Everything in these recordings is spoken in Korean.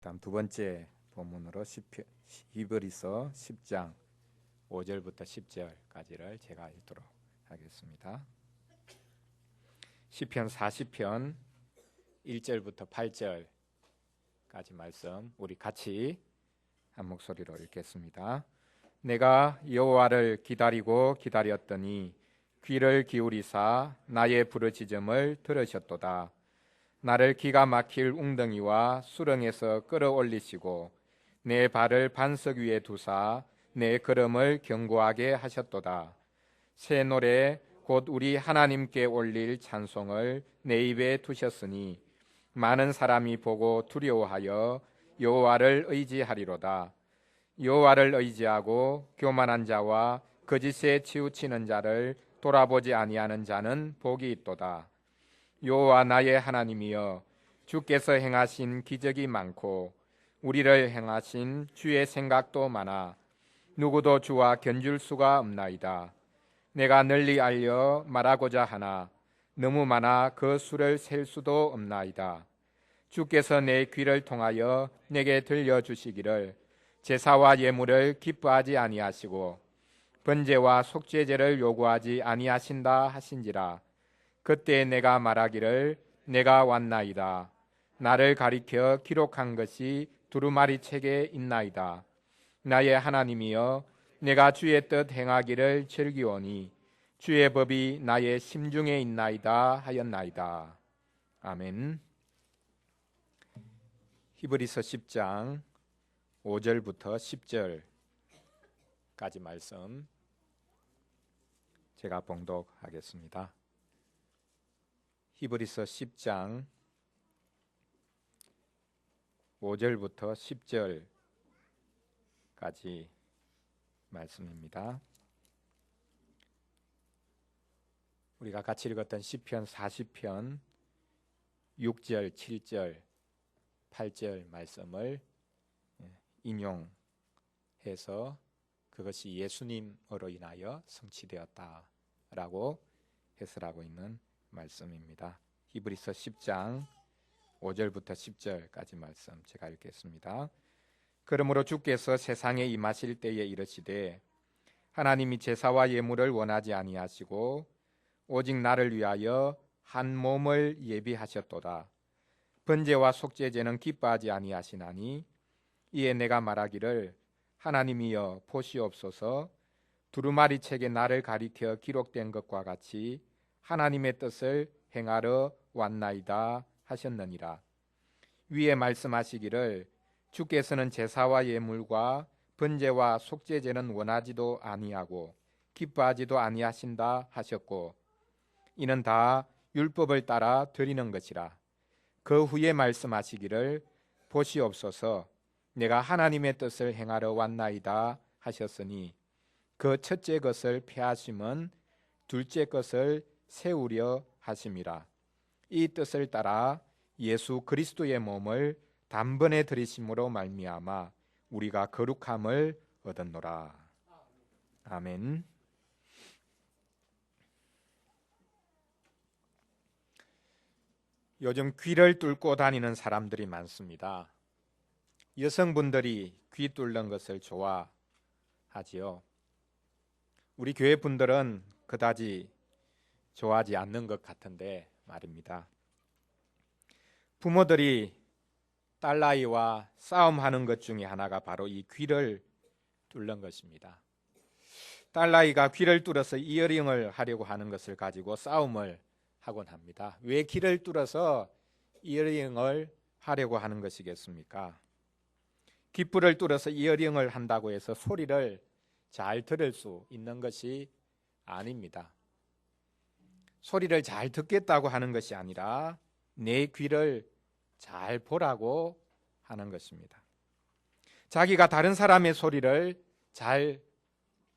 다음 두 번째 본문으로 히브리서 10장 5절부터 10절까지를 제가 읽도록 하겠습니다. 시편 40편 1절부터 8절까지 말씀 우리 같이 한 목소리로 읽겠습니다. 내가 여호와를 기다리고 기다렸더니 귀를 기울이사 나의 부르짖음을 들으셨도다. 나를 기가 막힐 웅덩이와 수렁에서 끌어올리시고 내 발을 반석 위에 두사 내 걸음을 견고하게 하셨도다. 새 노래 곧 우리 하나님께 올릴 찬송을 내 입에 두셨으니 많은 사람이 보고 두려워하여 여호와를 의지하리로다. 여호와를 의지하고 교만한 자와 거짓에 치우치는 자를 돌아보지 아니하는 자는 복이 있도다. 여호와 나의 하나님이여, 주께서 행하신 기적이 많고 우리를 행하신 주의 생각도 많아 누구도 주와 견줄 수가 없나이다. 내가 널리 알려 말하고자 하나 너무 많아 그 수를 셀 수도 없나이다. 주께서 내 귀를 통하여 내게 들려주시기를 제사와 예물을 기뻐하지 아니하시고 번제와 속죄제를 요구하지 아니하신다 하신지라. 그때 내가 말하기를 내가 왔나이다. 나를 가리켜 기록한 것이 두루마리 책에 있나이다. 나의 하나님이여, 내가 주의 뜻 행하기를 즐기오니 주의 법이 나의 심중에 있나이다 하였나이다. 아멘. 히브리서 10장 5절부터 10절까지 말씀 제가 봉독하겠습니다. 히브리서 10장 5절부터 10절까지 말씀입니다. 우리가 같이 읽었던 시편 40편 6절, 7절, 8절 말씀을 인용해서 그것이 예수님으로 인하여 성취되었다라고 해설하고 있는 말씀입니다. 히브리서 10장 5절부터 10절까지 말씀 제가 읽겠습니다. 그러므로 주께서 세상에 임하실 때에 이르시되 하나님이 제사와 예물을 원하지 아니하시고 오직 나를 위하여 한 몸을 예비하셨도다. 번제와 속죄제는 기뻐하지 아니하시나니 이에 내가 말하기를 하나님이여 보시옵소서. 두루마리 책에 나를 가리켜 기록된 것과 같이 하나님의 뜻을 행하러 왔나이다 하셨느니라. 위에 말씀하시기를 주께서는 제사와 예물과 번제와 속죄제는 원하지도 아니하고 기뻐하지도 아니하신다 하셨고 이는 다 율법을 따라 드리는 것이라. 그 후에 말씀하시기를 보시옵소서. 내가 하나님의 뜻을 행하러 왔나이다 하셨으니 그 첫째 것을 폐하심은 둘째 것을 세우려 하심이라. 이 뜻을 따라 예수 그리스도의 몸을 단번에 들이심으로 말미암아 우리가 거룩함을 얻었노라. 아멘. 요즘 귀를 뚫고 다니는 사람들이 많습니다. 여성분들이 귀 뚫는 것을 좋아하지요. 우리 교회 분들은 그다지 좋아하지 않는 것 같은데 말입니다. 부모들이 딸아이와 싸움하는 것 중에 하나가 바로 이 귀를 뚫는 것입니다. 딸아이가 귀를 뚫어서 이어링을 하려고 하는 것을 가지고 싸움을 하곤 합니다. 왜 귀를 뚫어서 이어링을 하려고 하는 것이겠습니까? 귓불을 뚫어서 이어링을 한다고 해서 소리를 잘 들을 수 있는 것이 아닙니다. 소리를 잘 듣겠다고 하는 것이 아니라 내 귀를 잘 보라고 하는 것입니다. 자기가 다른 사람의 소리를 잘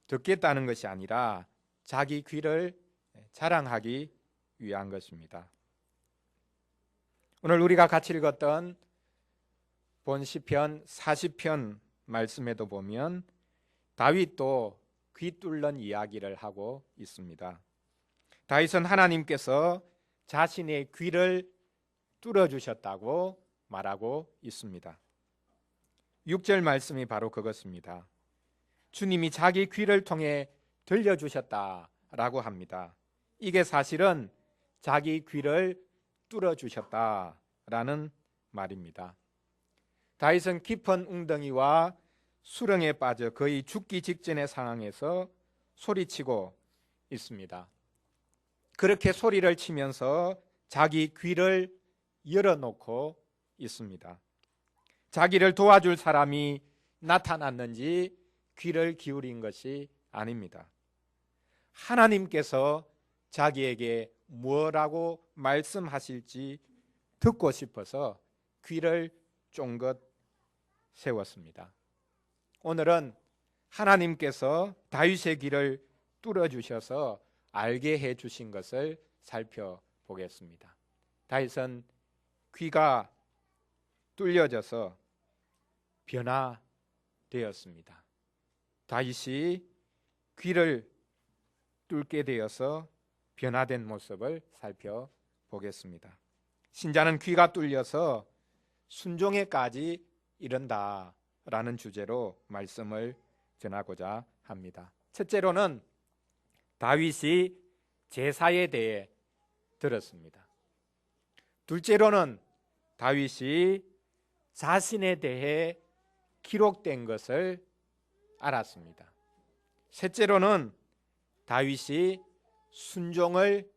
듣겠다는 것이 아니라 자기 귀를 자랑하기 위한 것입니다. 오늘 우리가 같이 읽었던 본 시편 40편 말씀에도 보면 다윗도 귀 뚫는 이야기를 하고 있습니다. 다윗은 하나님께서 자신의 귀를 뚫어주셨다고 말하고 있습니다. 6절 말씀이 바로 그것입니다. 주님이 자기 귀를 통해 들려주셨다라고 합니다. 이게 사실은 자기 귀를 뚫어주셨다라는 말입니다. 다윗은 깊은 웅덩이와 수렁에 빠져 거의 죽기 직전의 상황에서 소리치고 있습니다. 그렇게 소리를 치면서 자기 귀를 열어놓고 있습니다. 자기를 도와줄 사람이 나타났는지 귀를 기울인 것이 아닙니다. 하나님께서 자기에게 뭐라고 말씀하실지 듣고 싶어서 귀를 쫑긋 세웠습니다. 오늘은 하나님께서 다윗의 귀를 뚫어주셔서 알게 해주신 것을 살펴보겠습니다. 다윗은 귀가 뚫려져서 변화되었습니다. 다윗이 귀를 뚫게 되어서 변화된 모습을 살펴보겠습니다. 신자는 귀가 뚫려서 순종에까지 이른다라는 주제로 말씀을 전하고자 합니다. 첫째로는 다윗이 제사에 대해 들었습니다. 둘째로는 다윗이 자신에 대해 기록된 것을 알았습니다. 셋째로는 다윗이 순종을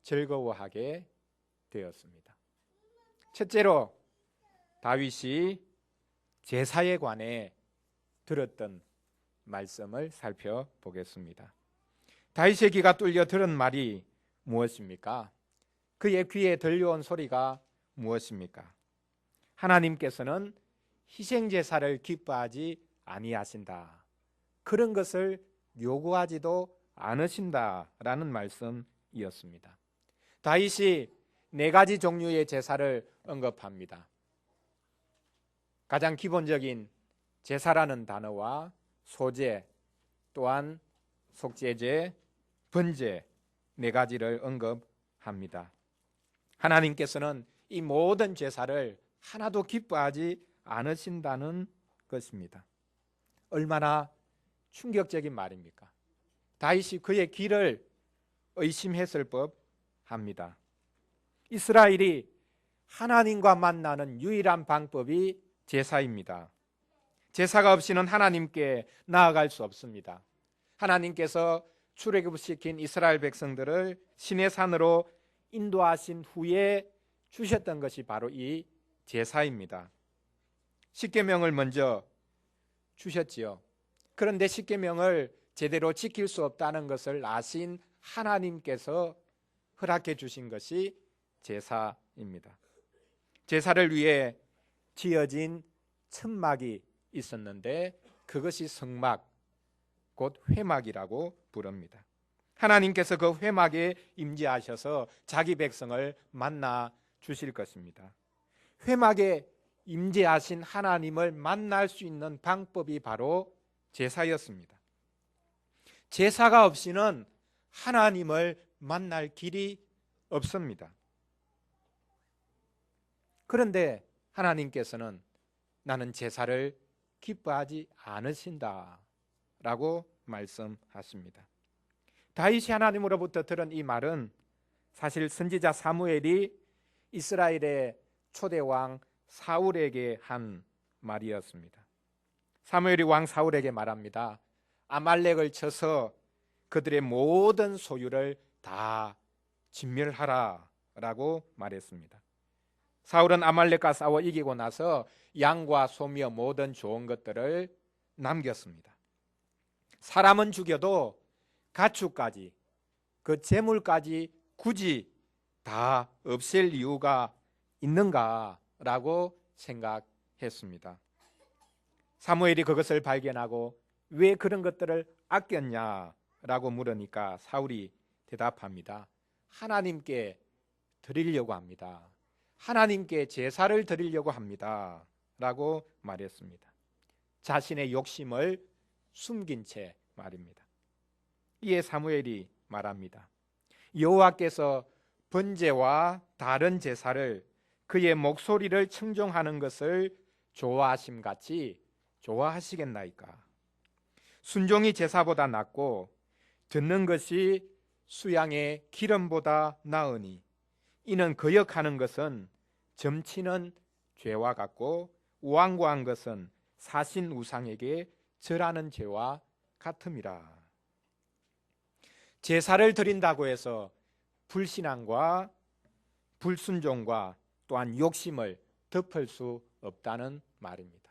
즐거워하게 되었습니다. 첫째로 다윗이 제사에 관해 들었던 말씀을 살펴보겠습니다. 다윗의 귀가 뚫려 들은 말이 무엇입니까? 그의 귀에 들려온 소리가 무엇입니까? 하나님께서는 희생제사를 기뻐하지 아니하신다. 그런 것을 요구하지도 않으신다라는 말씀이었습니다. 다윗이 4가지 종류의 제사를 언급합니다. 가장 기본적인 제사라는 단어와 소제, 또한 속죄제, 번제 4가지를 언급합니다. 하나님께서는 이 모든 제사를 하나도 기뻐하지 않으신다는 것입니다. 얼마나 충격적인 말입니까? 다윗이 그의 귀를 의심했을 법합니다. 이스라엘이 하나님과 만나는 유일한 방법이 제사입니다. 제사가 없이는 하나님께 나아갈 수 없습니다. 하나님께서 출애굽시킨 이스라엘 백성들을 시내산으로 인도하신 후에 주셨던 것이 바로 이 제사입니다. 십계명을 먼저 주셨지요. 그런데 십계명을 제대로 지킬 수 없다는 것을 아신 하나님께서 허락해 주신 것이 제사입니다. 제사를 위해 지어진 천막이 있었는데 그것이 성막, 곧 회막이라고 부릅니다. 하나님께서 그 회막에 임재하셔서 자기 백성을 만나 주실 것입니다. 회막에 임재하신 하나님을 만날 수 있는 방법이 바로 제사였습니다. 제사가 없이는 하나님을 만날 길이 없습니다. 그런데 하나님께서는 나는 제사를 기뻐하지 않으신다 라고 말씀하십니다. 다윗이 하나님으로부터 들은 이 말은 사실 선지자 사무엘이 이스라엘의 초대왕 사울에게 한 말이었습니다. 사무엘이 왕 사울에게 말합니다. 아말렉을 쳐서 그들의 모든 소유를 다 진멸하라 라고 말했습니다. 사울은 아말렉과 싸워 이기고 나서 양과 소며 모든 좋은 것들을 남겼습니다. 사람은 죽여도 가축까지, 그 재물까지 굳이 다 없앨 이유가 있는가라고 생각했습니다. 사무엘이 그것을 발견하고 왜 그런 것들을 아꼈냐라고 물으니까 사울이 대답합니다. 하나님께 드리려고 합니다. 하나님께 제사를 드리려고 합니다 라고 말했습니다. 자신의 욕심을 숨긴 채 말입니다. 이에 사무엘이 말합니다. 여호와께서 번제와 다른 제사를 그의 목소리를 청종하는 것을 좋아하심같이 좋아하시겠나이까? 순종이 제사보다 낫고 듣는 것이 수양의 기름보다 나으니 이는 거역하는 것은 점치는 죄와 같고 우왕고한 것은 사신 우상에게 절하는 죄와 같음이라. 제사를 드린다고 해서 불신앙과 불순종과 또한 욕심을 덮을 수 없다는 말입니다.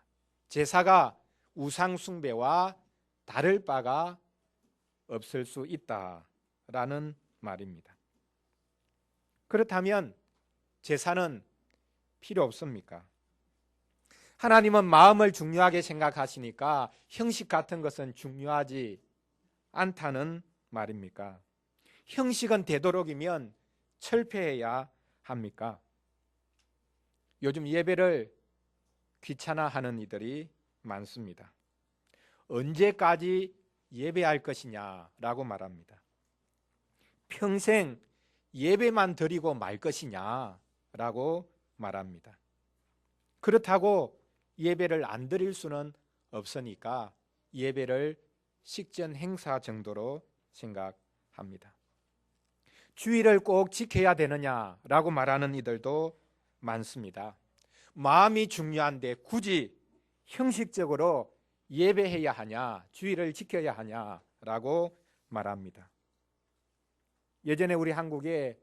제사가 우상 숭배와 다를 바가 없을 수 있다라는 말입니다. 그렇다면 제사는 필요 없습니까? 하나님은 마음을 중요하게 생각하시니까 형식 같은 것은 중요하지 않다는 말입니까? 형식은 되도록이면 철폐해야 합니까? 요즘 예배를 귀찮아하는 이들이 많습니다. 언제까지 예배할 것이냐라고 말합니다. 평생 예배만 드리고 말 것이냐라고 말합니다. 그렇다고 예배를 안 드릴 수는 없으니까 예배를 식전 행사 정도로 생각합니다. 주일을 꼭 지켜야 되느냐라고 말하는 이들도 많습니다. 마음이 중요한데 굳이 형식적으로 예배해야 하냐, 주일을 지켜야 하냐라고 말합니다. 예전에 우리 한국에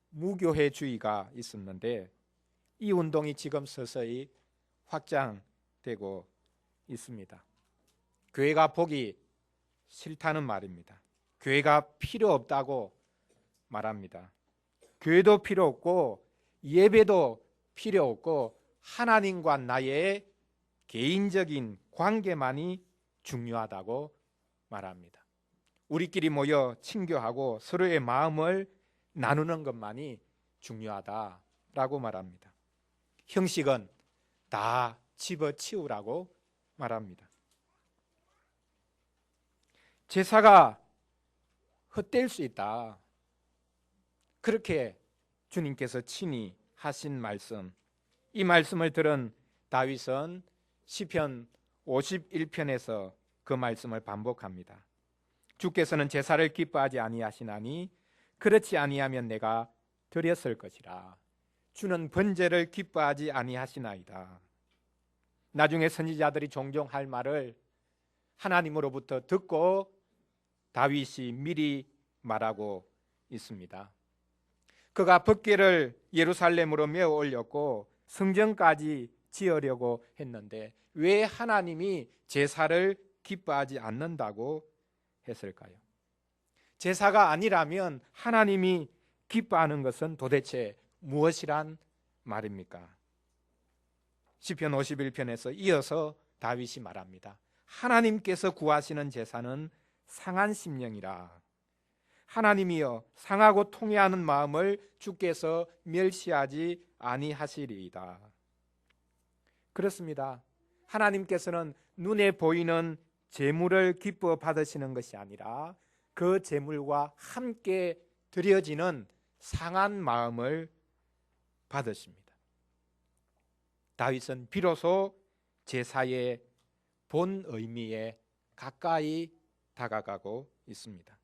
무교회주의가 있었는데 이 운동이 지금 서서히 확장되고 있습니다. 교회가 보기 싫다는 말입니다. 교회가 필요 없다고 말합니다. 교회도 필요 없고 예배도 필요 없고 하나님과 나의 개인적인 관계만이 중요하다고 말합니다. 우리끼리 모여 친교하고 서로의 마음을 나누는 것만이 중요하다라고 말합니다. 형식은 다 집어치우라고 말합니다. 제사가 헛될 수 있다. 그렇게 주님께서 친히 하신 말씀, 이 말씀을 들은 다윗은 시편 51편에서 그 말씀을 반복합니다. 주께서는 제사를 기뻐하지 아니하시나니 그렇지 아니하면 내가 드렸을 것이라. 주는 번제를 기뻐하지 아니하시나이다. 나중에 선지자들이 종종 할 말을 하나님으로부터 듣고 다윗이 미리 말하고 있습니다. 그가 법궤를 예루살렘으로 메어 올렸고 성전까지 지으려고 했는데 왜 하나님이 제사를 기뻐하지 않는다고 했을까요? 제사가 아니라면 하나님이 기뻐하는 것은 도대체 무엇이란 말입니까? 시편 51편에서 이어서 다윗이 말합니다. 하나님께서 구하시는 제사는 상한 심령이라. 하나님이여 상하고 통회하는 마음을 주께서 멸시하지 아니하시리이다. 그렇습니다. 하나님께서는 눈에 보이는 제물을 기뻐 받으시는 것이 아니라 그 제물과 함께 드려지는 상한 마음을 받으십니다. 다윗은 비로소 제사의 본 의미에 가까이 다가가고 있습니다.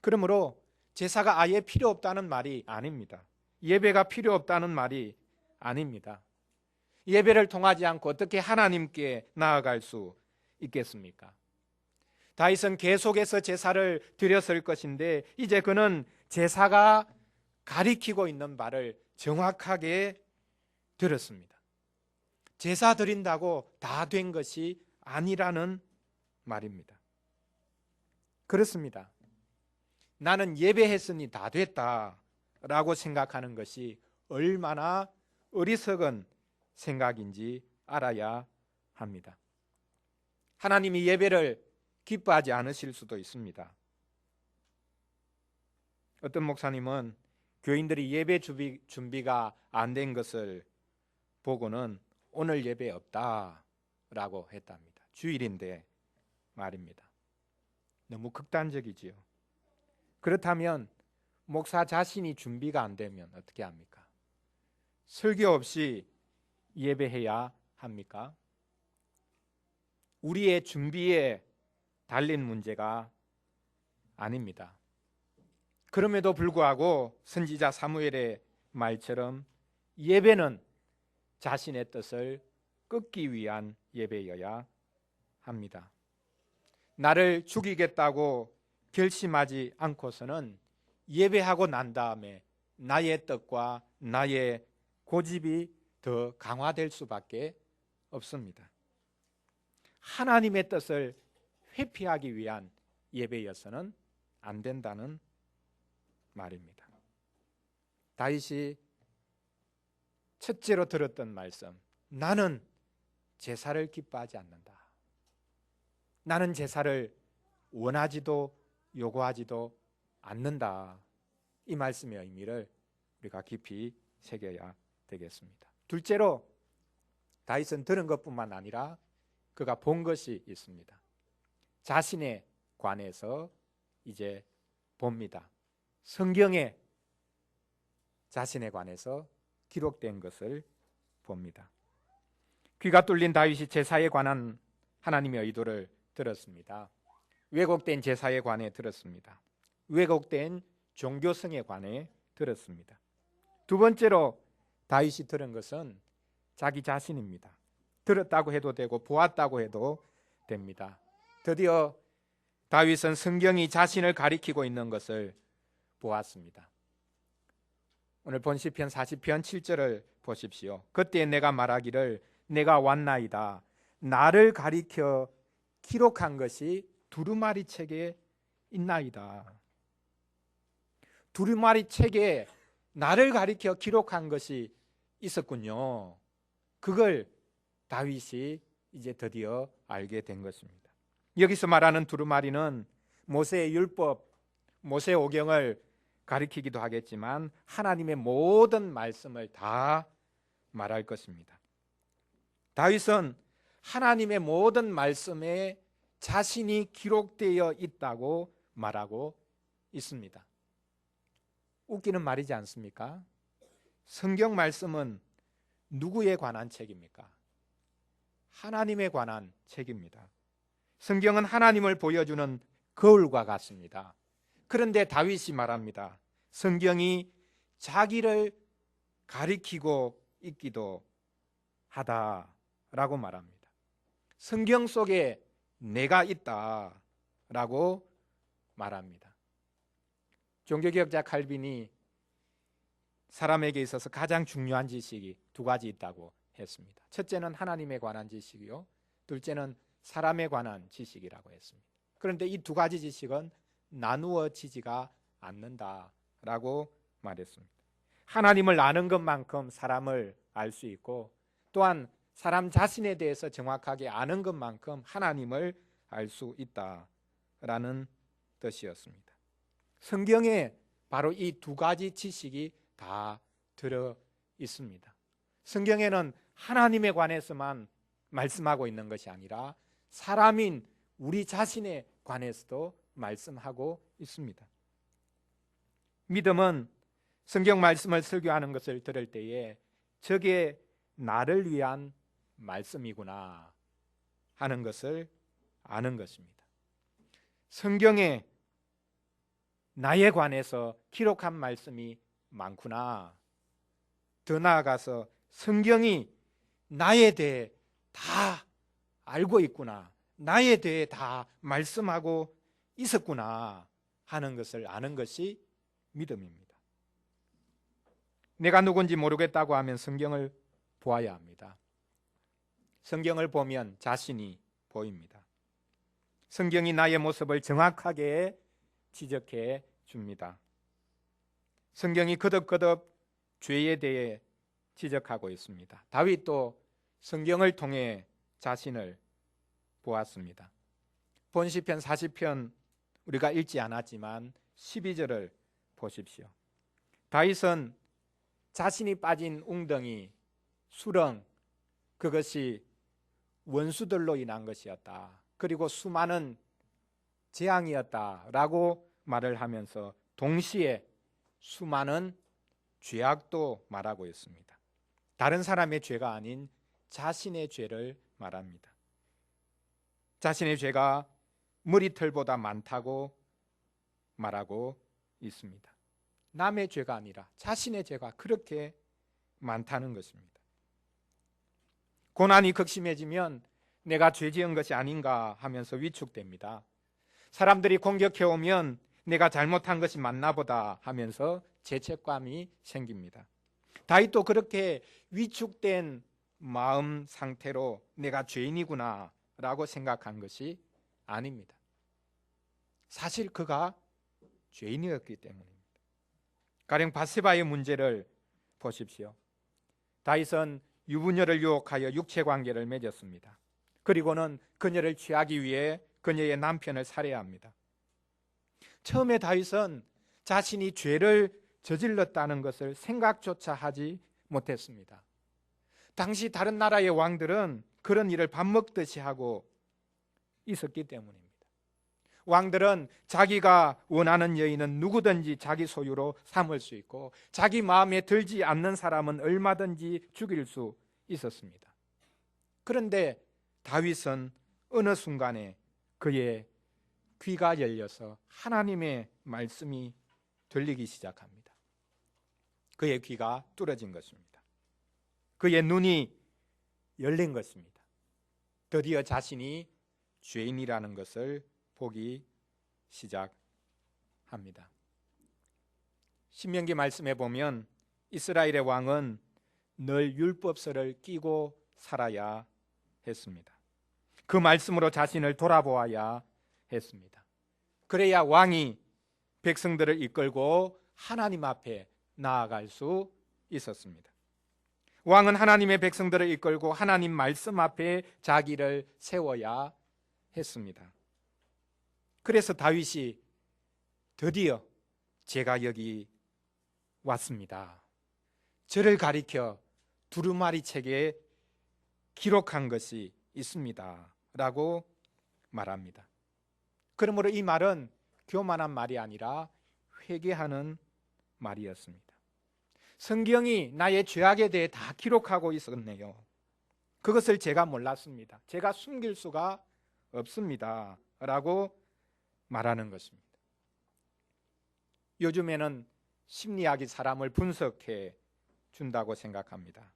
그러므로 제사가 아예 필요 없다는 말이 아닙니다. 예배가 필요 없다는 말이 아닙니다. 예배를 통하지 않고 어떻게 하나님께 나아갈 수 있겠습니까? 다윗은 계속해서 제사를 드렸을 것인데 이제 그는 제사가 가리키고 있는 바를 정확하게 들었습니다. 제사 드린다고 다 된 것이 아니라는 말입니다. 그렇습니다. 나는 예배했으니 다 됐다라고 생각하는 것이 얼마나 어리석은 생각인지 알아야 합니다. 하나님이 예배를 기뻐하지 않으실 수도 있습니다. 어떤 목사님은 교인들이 예배 준비가 안 된 것을 보고는 오늘 예배 없다라고 했답니다. 주일인데 말입니다. 너무 극단적이지요. 그렇다면 목사 자신이 준비가 안 되면 어떻게 합니까? 설교 없이 예배해야 합니까? 우리의 준비에 달린 문제가 아닙니다. 그럼에도 불구하고 선지자 사무엘의 말처럼 예배는 자신의 뜻을 끊기 위한 예배여야 합니다. 나를 죽이겠다고 결심하지 않고서는 예배하고 난 다음에 나의 뜻과 나의 고집이 더 강화될 수밖에 없습니다. 하나님의 뜻을 회피하기 위한 예배여서는 안 된다는 말입니다. 다윗이 첫째로 들었던 말씀, 나는 제사를 기뻐하지 않는다. 나는 제사를 원하지도 요구하지도 않는다. 이 말씀의 의미를 우리가 깊이 새겨야 되겠습니다. 둘째로 다윗은 들은 것뿐만 아니라 그가 본 것이 있습니다. 자신에 관해서 이제 봅니다. 성경에 자신에 관해서 기록된 것을 봅니다. 귀가 뚫린 다윗이 제사에 관한 하나님의 의도를 들었습니다. 왜곡된 제사에 관해 들었습니다. 왜곡된 종교성에 관해 들었습니다. 두 번째로 다윗이 들은 것은 자기 자신입니다. 들었다고 해도 되고 보았다고 해도 됩니다. 드디어 다윗은 성경이 자신을 가리키고 있는 것을 보았습니다. 오늘 본 시편 40편 7절을 보십시오. 그때 내가 말하기를 내가 왔나이다. 나를 가리켜 기록한 것이 두루마리 책에 있나이다. 두루마리 책에 나를 가리켜 기록한 것이 있었군요. 그걸 다윗이 이제 드디어 알게 된 것입니다. 여기서 말하는 두루마리는 모세의 율법, 모세 오경을 가리키기도 하겠지만 하나님의 모든 말씀을 다 말할 것입니다. 다윗은 하나님의 모든 말씀에 자신이 기록되어 있다고 말하고 있습니다. 웃기는 말이지 않습니까? 성경 말씀은 누구에 관한 책입니까? 하나님에 관한 책입니다. 성경은 하나님을 보여주는 거울과 같습니다. 그런데 다윗이 말합니다. 성경이 자기를 가리키고 있기도 하다라고 말합니다. 성경 속에 내가 있다라고 말합니다. 종교개혁자 칼빈이 사람에게 있어서 가장 중요한 지식이 두 가지 있다고 했습니다. 첫째는 하나님에 관한 지식이요, 둘째는 사람에 관한 지식이라고 했습니다. 그런데 이 두 가지 지식은 나누어지지가 않는다라고 말했습니다. 하나님을 아는 것만큼 사람을 알 수 있고, 또한 사람 자신에 대해서 정확하게 아는 것만큼 하나님을 알 수 있다라는 뜻이었습니다. 성경에 바로 이 두 가지 지식이 다 들어 있습니다. 성경에는 하나님에 관해서만 말씀하고 있는 것이 아니라 사람인 우리 자신에 관해서도 말씀하고 있습니다. 믿음은 성경 말씀을 설교하는 것을 들을 때에 저게 나를 위한 말씀이구나 하는 것을 아는 것입니다. 성경에 나에 관해서 기록한 말씀이 많구나. 더 나아가서 성경이 나에 대해 다 알고 있구나, 나에 대해 다 말씀하고 있었구나 하는 것을 아는 것이 믿음입니다. 내가 누군지 모르겠다고 하면 성경을 보아야 합니다. 성경을 보면 자신이 보입니다. 성경이 나의 모습을 정확하게 지적해 줍니다. 성경이 거듭거듭 죄에 대해 지적하고 있습니다. 다윗도 성경을 통해 자신을 보았습니다. 본 시편 40편 우리가 읽지 않았지만 12절을 보십시오. 다윗은 자신이 빠진 웅덩이, 수렁, 그것이 원수들로 인한 것이었다, 그리고 수많은 재앙이었다라고 말을 하면서 동시에 수많은 죄악도 말하고 있습니다. 다른 사람의 죄가 아닌 자신의 죄를 말합니다. 자신의 죄가 머리털보다 많다고 말하고 있습니다. 남의 죄가 아니라 자신의 죄가 그렇게 많다는 것입니다. 고난이 극심해지면 내가 죄 지은 것이 아닌가 하면서 위축됩니다. 사람들이 공격해오면 내가 잘못한 것이 맞나 보다 하면서 죄책감이 생깁니다. 다윗도 그렇게 위축된 마음 상태로 내가 죄인이구나 라고 생각한 것이 아닙니다. 사실 그가 죄인이었기 때문입니다. 가령 바세바의 문제를 보십시오. 다윗은 유부녀를 유혹하여 육체관계를 맺었습니다. 그리고는 그녀를 취하기 위해 그녀의 남편을 살해합니다. 처음에 다윗은 자신이 죄를 저질렀다는 것을 생각조차 하지 못했습니다. 당시 다른 나라의 왕들은 그런 일을 밥 먹듯이 하고 있었기 때문입니다. 왕들은 자기가 원하는 여인은 누구든지 자기 소유로 삼을 수 있고 자기 마음에 들지 않는 사람은 얼마든지 죽일 수 있었습니다. 그런데 다윗은 어느 순간에 그의 귀가 열려서 하나님의 말씀이 들리기 시작합니다. 그의 귀가 뚫어진 것입니다. 그의 눈이 열린 것입니다. 드디어 자신이 죄인이라는 것을 보기 시작합니다. 신명기 말씀에 보면 이스라엘의 왕은 늘 율법서를 끼고 살아야 했습니다. 그 말씀으로 자신을 돌아보아야 했습니다. 그래야 왕이 백성들을 이끌고 하나님 앞에 나아갈 수 있었습니다. 왕은 하나님의 백성들을 이끌고 하나님 말씀 앞에 자기를 세워야 했습니다. 그래서 다윗이 드디어 제가 여기 왔습니다. 저를 가리켜 두루마리 책에 기록한 것이 있습니다. 라고 말합니다. 그러므로 이 말은 교만한 말이 아니라 회개하는 말이었습니다. 성경이 나의 죄악에 대해 다 기록하고 있었네요. 그것을 제가 몰랐습니다. 제가 숨길 수가 없습니다. 라고 말하는 것입니다. 요즘에는 심리학이 사람을 분석해 준다고 생각합니다.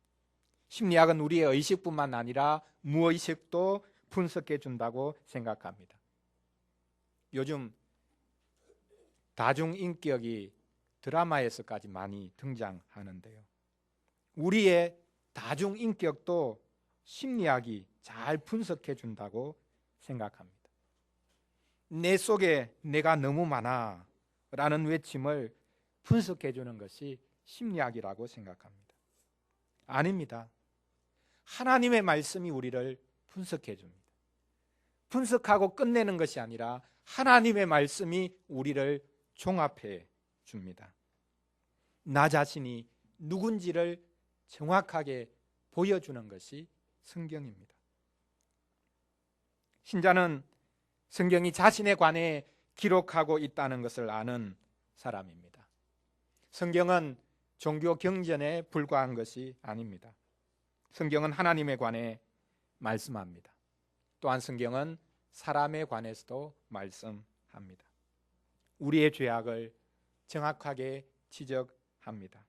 심리학은 우리의 의식뿐만 아니라 무의식도 분석해 준다고 생각합니다. 요즘 다중인격이 드라마에서까지 많이 등장하는데요. 우리의 다중인격도 심리학이 잘 분석해 준다고 생각합니다. 내 속에 내가 너무 많아 라는 외침을 분석해 주는 것이 심리학이라고 생각합니다. 아닙니다. 하나님의 말씀이 우리를 분석해 줍니다. 분석하고 끝내는 것이 아니라 하나님의 말씀이 우리를 종합해 줍니다. 나 자신이 누군지를 정확하게 보여주는 것이 성경입니다. 신자는 성경이 자신에 관해 기록하고 있다는 것을 아는 사람입니다. 성경은 종교 경전에 불과한 것이 아닙니다. 성경은 하나님에 관해 말씀합니다. 또한 성경은 사람에 관해서도 말씀합니다. 우리의 죄악을 정확하게 지적합니다.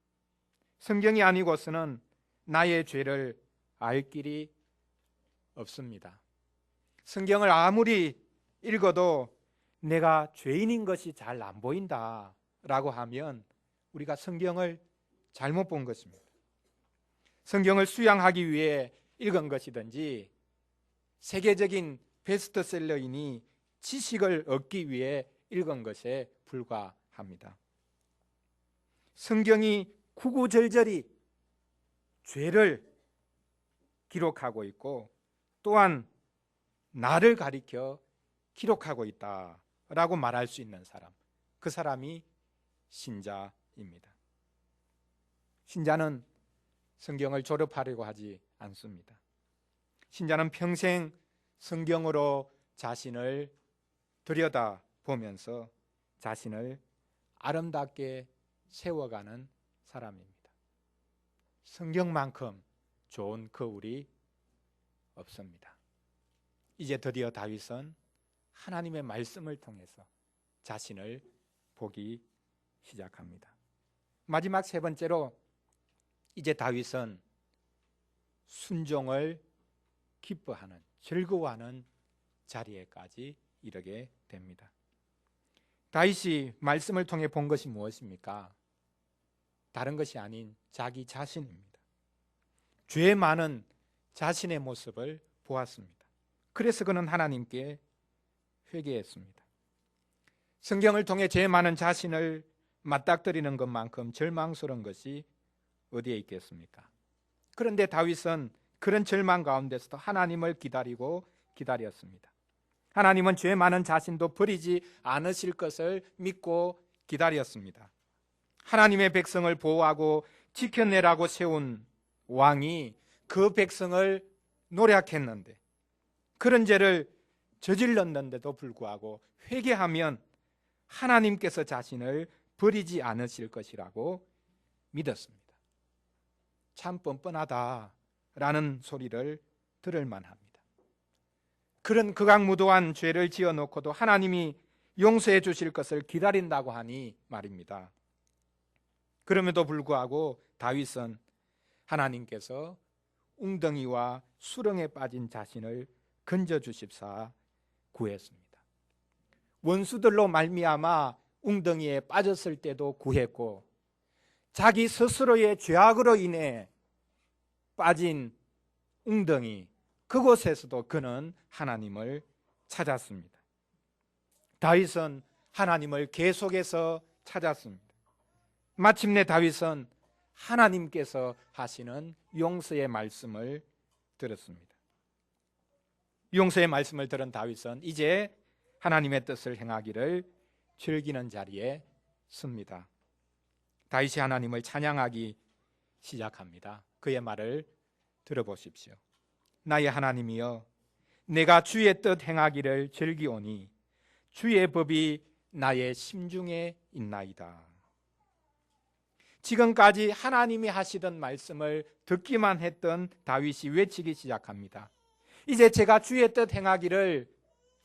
성경이 아니고서는 나의 죄를 알 길이 없습니다. 성경을 아무리 읽어도 내가 죄인인 것이 잘 안 보인다 라고 하면 우리가 성경을 잘못 본 것입니다. 성경을 수양하기 위해 읽은 것이든지 세계적인 베스트셀러이니 지식을 얻기 위해 읽은 것에 불과합니다. 성경이 구구절절히 죄를 기록하고 있고 또한 나를 가리켜 기록하고 있다라고 말할 수 있는 사람, 그 사람이 신자입니다. 신자는 성경을 졸업하려고 하지 않습니다. 신자는 평생 성경으로 자신을 들여다보면서 자신을 아름답게 세워가는 사람입니다. 성경만큼 좋은 거울이 없습니다. 이제 드디어 다윗은 하나님의 말씀을 통해서 자신을 보기 시작합니다. 마지막 세 번째로 이제 다윗은 순종을 기뻐하는, 즐거워하는 자리에까지 이르게 됩니다. 다윗이 말씀을 통해 본 것이 무엇입니까? 다른 것이 아닌 자기 자신입니다. 죄 많은 자신의 모습을 보았습니다. 그래서 그는 하나님께 회개했습니다. 성경을 통해 죄 많은 자신을 맞닥뜨리는 것만큼 절망스러운 것이 어디에 있겠습니까? 그런데 다윗은 그런 절망 가운데서도 하나님을 기다리고 기다렸습니다. 하나님은 죄 많은 자신도 버리지 않으실 것을 믿고 기다렸습니다. 하나님의 백성을 보호하고 지켜내라고 세운 왕이 그 백성을 노력했는데, 그런 죄를 저질렀는데도 불구하고 회개하면 하나님께서 자신을 버리지 않으실 것이라고 믿었습니다. 참 뻔뻔하다라는 소리를 들을 만합니다. 그런 극악무도한 죄를 지어놓고도 하나님이 용서해 주실 것을 기다린다고 하니 말입니다. 그럼에도 불구하고 다윗은 하나님께서 웅덩이와 수렁에 빠진 자신을 건져주십사 구했습니다. 원수들로 말미암아 웅덩이에 빠졌을 때도 구했고, 자기 스스로의 죄악으로 인해 빠진 웅덩이, 그곳에서도 그는 하나님을 찾았습니다. 다윗은 하나님을 계속해서 찾았습니다. 마침내 다윗은 하나님께서 하시는 용서의 말씀을 들었습니다. 용서의 말씀을 들은 다윗은 이제 하나님의 뜻을 행하기를 즐기는 자리에 섭니다. 다윗이 하나님을 찬양하기 시작합니다. 그의 말을 들어보십시오. 나의 하나님이여, 내가 주의 뜻 행하기를 즐기오니 주의 법이 나의 심중에 있나이다. 지금까지 하나님이 하시던 말씀을 듣기만 했던 다윗이 외치기 시작합니다. 이제 제가 주의 뜻 행하기를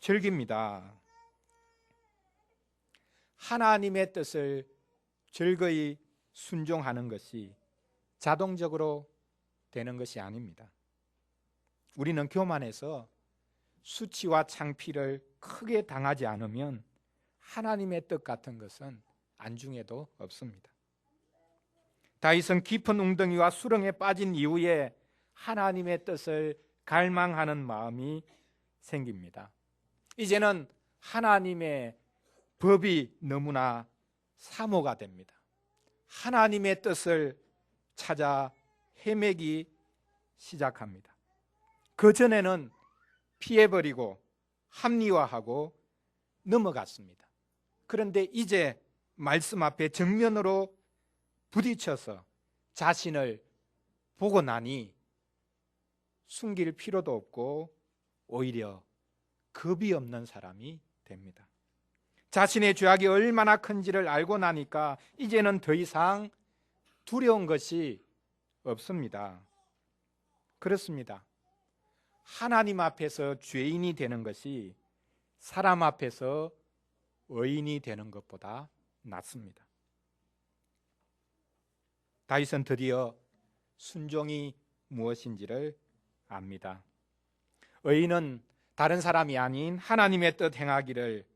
즐깁니다. 하나님의 뜻을 즐거이 순종하는 것이 자동적으로 되는 것이 아닙니다. 우리는 교만해서 수치와 창피를 크게 당하지 않으면 하나님의 뜻 같은 것은 안중에도 없습니다. 다윗은 깊은 웅덩이와 수렁에 빠진 이후에 하나님의 뜻을 갈망하는 마음이 생깁니다. 이제는 하나님의 법이 너무나 사모가 됩니다. 하나님의 뜻을 찾아 헤매기 시작합니다. 그전에는 피해버리고 합리화하고 넘어갔습니다. 그런데 이제 말씀 앞에 정면으로 부딪혀서 자신을 보고 나니 숨길 필요도 없고 오히려 겁이 없는 사람이 됩니다. 자신의 죄악이 얼마나 큰지를 알고 나니까 이제는 더 이상 두려운 것이 없습니다. 그렇습니다. 하나님 앞에서 죄인이 되는 것이 사람 앞에서 의인이 되는 것보다 낫습니다. 다윗은 드디어 순종이 무엇인지를 압니다. 의인은 다른 사람이 아닌 하나님의 뜻 행하기를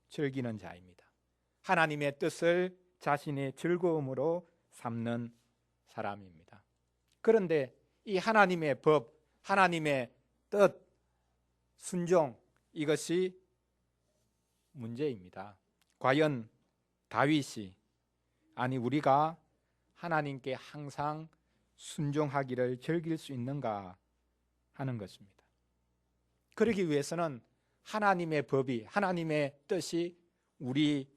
즐기는 자입니다. 하나님의 뜻을 자신의 즐거움으로 삼는 사람입니다. 그런데 이 하나님의 법, 하나님의 뜻, 순종, 이것이 문제입니다. 과연 다윗이, 아니 우리가 하나님께 항상 순종하기를 즐길 수 있는가 하는 것입니다. 그러기 위해서는 하나님의 법이, 하나님의 뜻이 우리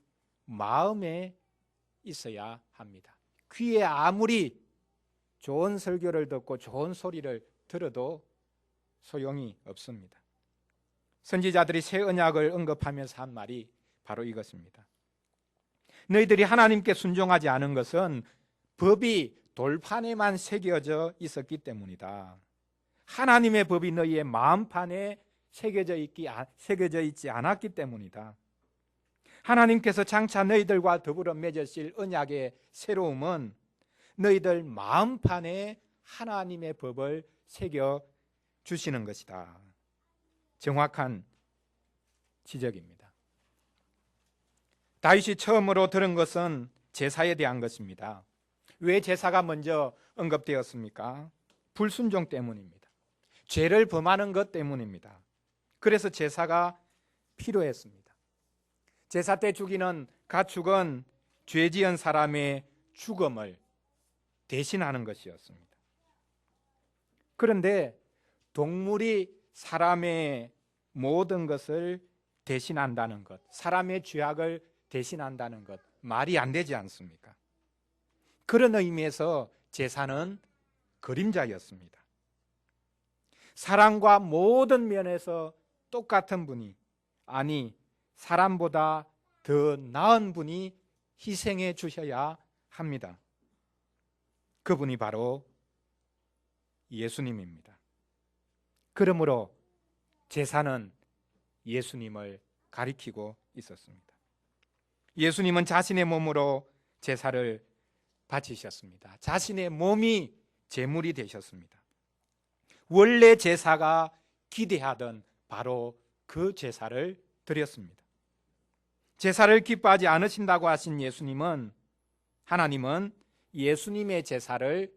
마음에 있어야 합니다. 귀에 아무리 좋은 설교를 듣고 좋은 소리를 들어도 소용이 없습니다. 선지자들이 새 언약을 언급하면서 한 말이 바로 이것입니다. 너희들이 하나님께 순종하지 않은 것은 법이 돌판에만 새겨져 있었기 때문이다. 하나님의 법이 너희의 마음판에 새겨져 있지 않았기 때문이다. 하나님께서 장차 너희들과 더불어 맺으실 언약의 새로움은 너희들 마음판에 하나님의 법을 새겨 주시는 것이다. 정확한 지적입니다. 다윗이 처음으로 들은 것은 제사에 대한 것입니다. 왜 제사가 먼저 언급되었습니까? 불순종 때문입니다. 죄를 범하는 것 때문입니다. 그래서 제사가 필요했습니다. 제사 때 죽이는 가축은 죄 지은 사람의 죽음을 대신하는 것이었습니다. 그런데 동물이 사람의 모든 것을 대신한다는 것, 사람의 죄악을 대신한다는 것, 말이 안 되지 않습니까? 그런 의미에서 제사는 그림자였습니다. 사람과 모든 면에서 똑같은 분이, 아니 사람보다 더 나은 분이 희생해 주셔야 합니다. 그분이 바로 예수님입니다. 그러므로 제사는 예수님을 가리키고 있었습니다. 예수님은 자신의 몸으로 제사를 바치셨습니다. 자신의 몸이 제물이 되셨습니다. 원래 제사가 기대하던 바로 그 제사를 드렸습니다. 제사를 기뻐하지 않으신다고 하신 예수님은, 하나님은 예수님의 제사를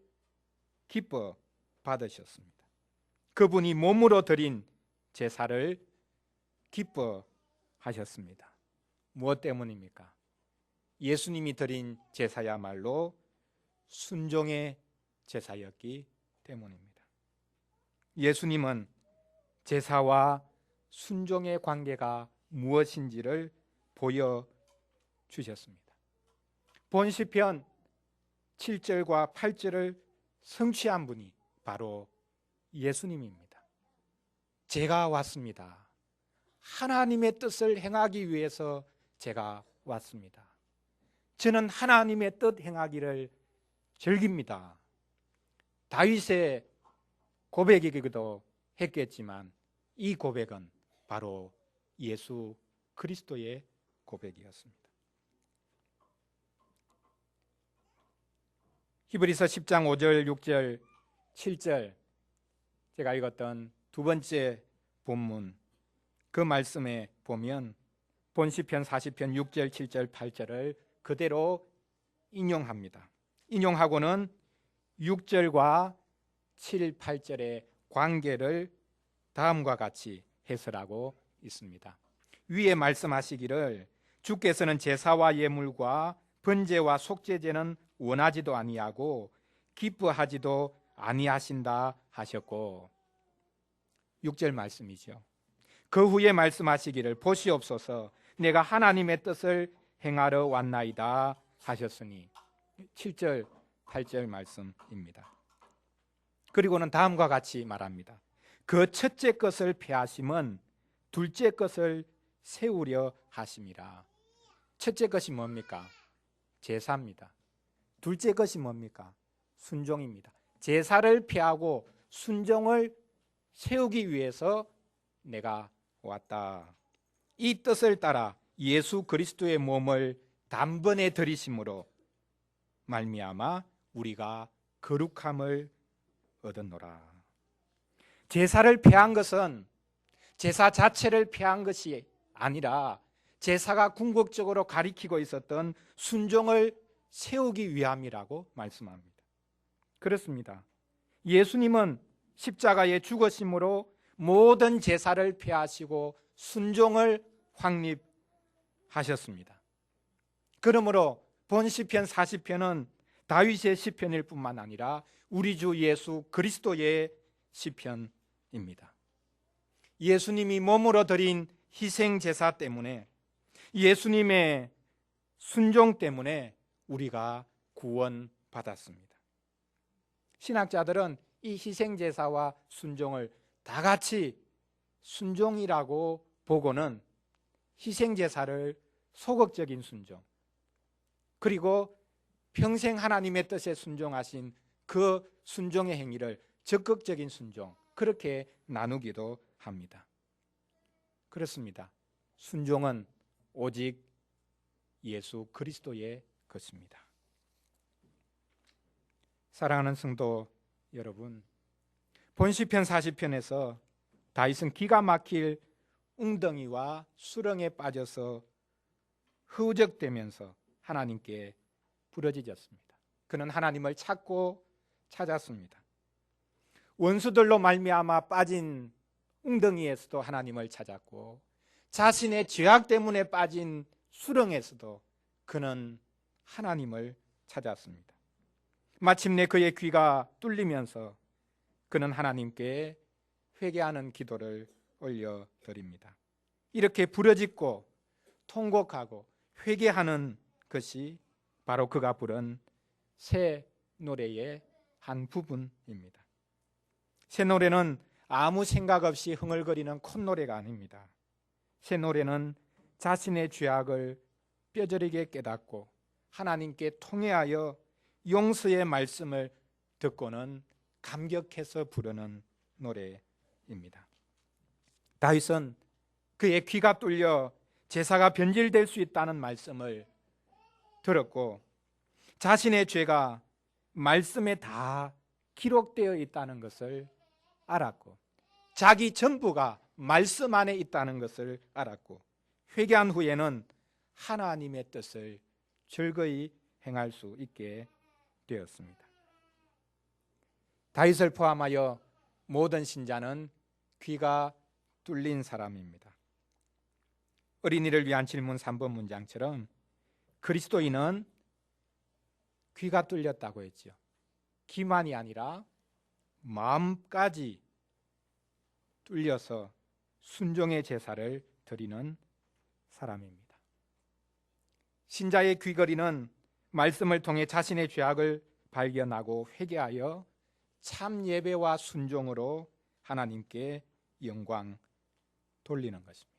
기뻐 받으셨습니다. 그분이 몸으로 드린 제사를 기뻐하셨습니다. 무엇 때문입니까? 예수님이 드린 제사야말로 순종의 제사였기 때문입니다. 예수님은 제사와 순종의 관계가 무엇인지를 보여주셨습니다. 본 시편 7절과 8절을 성취한 분이 바로 예수님입니다. 제가 왔습니다. 하나님의 뜻을 행하기 위해서 제가 왔습니다. 저는 하나님의 뜻 행하기를 즐깁니다. 다윗의 고백이기도 했겠지만 이 고백은 바로 예수 그리스도의 고백이었습니다. 히브리서 10장 5절, 6절, 7절, 제가 읽었던 두 번째 본문, 그 말씀에 보면 본시편 40편 6절, 7절, 8절을 그대로 인용합니다. 인용하고는 6절과 7, 8절의 관계를 다음과 같이 해설하고 있습니다. 위에 말씀하시기를 주께서는 제사와 예물과 번제와 속죄제는 원하지도 아니하고 기뻐하지도 아니하신다 하셨고, 6절 말씀이죠. 그 후에 말씀하시기를 보시옵소서 내가 하나님의 뜻을 행하러 왔나이다 하셨으니, 7절 8절 말씀입니다. 그리고는 다음과 같이 말합니다. 그 첫째 것을 폐하심은 둘째 것을 세우려 하심이라. 첫째 것이 뭡니까? 제사입니다. 둘째 것이 뭡니까? 순종입니다. 제사를 폐하고 순종을 세우기 위해서 내가 왔다. 이 뜻을 따라 예수 그리스도의 몸을 단번에 들이심으로 말미암아 우리가 거룩함을 얻었노라. 제사를 폐한 것은 제사 자체를 폐한 것이 아니라 제사가 궁극적으로 가리키고 있었던 순종을 세우기 위함이라고 말씀합니다. 그렇습니다. 예수님은 십자가의 죽으심으로 모든 제사를 폐하시고 순종을 확립하셨습니다. 그러므로 본 시편 40편은 다윗의 시편일 뿐만 아니라 우리 주 예수 그리스도의 시편입니다. 예수님이 몸으로 드린 희생 제사 때문에, 예수님의 순종 때문에 우리가 구원받았습니다. 신학자들은 이 희생 제사와 순종을 다 같이 순종이라고 보고는 희생 제사를 소극적인 순종, 그리고 평생 하나님의 뜻에 순종하신 그 순종의 행위를 적극적인 순종, 그렇게 나누기도 합니다. 그렇습니다. 순종은 오직 예수 그리스도의 것입니다. 사랑하는 성도 여러분, 본시편 40편에서 다윗은 기가 막힐 웅덩이와 수렁에 빠져서 허우적대면서 하나님께 부르짖었습니다. 그는 하나님을 찾고 찾았습니다. 원수들로 말미암아 빠진 웅덩이에서도 하나님을 찾았고, 자신의 죄악 때문에 빠진 수렁에서도 그는 하나님을 찾았습니다. 마침내 그의 귀가 뚫리면서 그는 하나님께 회개하는 기도를 올려드립니다. 이렇게 부르짖고 통곡하고 회개하는 것이 바로 그가 부른 새 노래의 한 부분입니다. 새 노래는 아무 생각 없이 흥얼거리는 콧노래가 아닙니다. 새 노래는 자신의 죄악을 뼈저리게 깨닫고 하나님께 통회하여 용서의 말씀을 듣고는 감격해서 부르는 노래입니다. 다윗은 그의 귀가 뚫려 제사가 변질될 수 있다는 말씀을 들었고, 자신의 죄가 말씀에 다 기록되어 있다는 것을 알았고, 자기 전부가 말씀 안에 있다는 것을 알았고, 회개한 후에는 하나님의 뜻을 즐거이 행할 수 있게 되었습니다. 다윗을 포함하여 모든 신자는 귀가 뚫린 사람입니다. 어린이를 위한 질문 3번 문장처럼 그리스도인은 귀가 뚫렸다고 했죠. 귀만이 아니라 마음까지 뚫려서 순종의 제사를 드리는 사람입니다. 신자의 귀걸이는 말씀을 통해 자신의 죄악을 발견하고 회개하여 참 예배와 순종으로 하나님께 영광 돌리는 것입니다.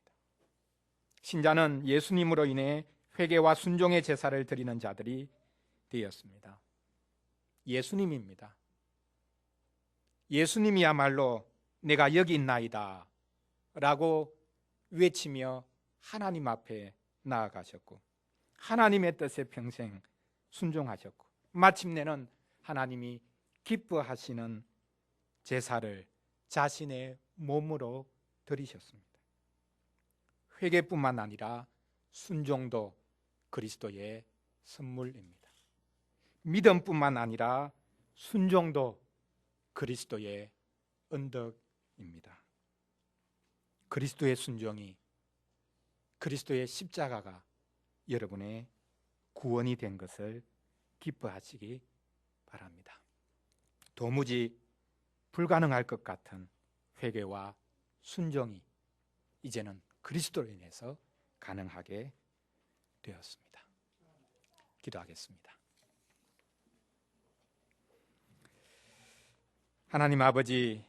신자는 예수님으로 인해 회개와 순종의 제사를 드리는 자들이 되었습니다. 예수님입니다. 예수님이야말로 내가 여기 있나이다 라고 외치며 하나님 앞에 나아가셨고, 하나님의 뜻에 평생 순종하셨고, 마침내는 하나님이 기뻐하시는 제사를 자신의 몸으로 드리셨습니다. 회개뿐만 아니라 순종도 그리스도의 선물입니다. 믿음뿐만 아니라 순종도 그리스도의 언덕입니다. 그리스도의 순종이, 그리스도의 십자가가 여러분의 구원이 된 것을 기뻐하시기 바랍니다. 도무지 불가능할 것 같은 회개와 순종이 이제는 그리스도로 인해서 가능하게 되었습니다. 기도하겠습니다. 하나님 아버지,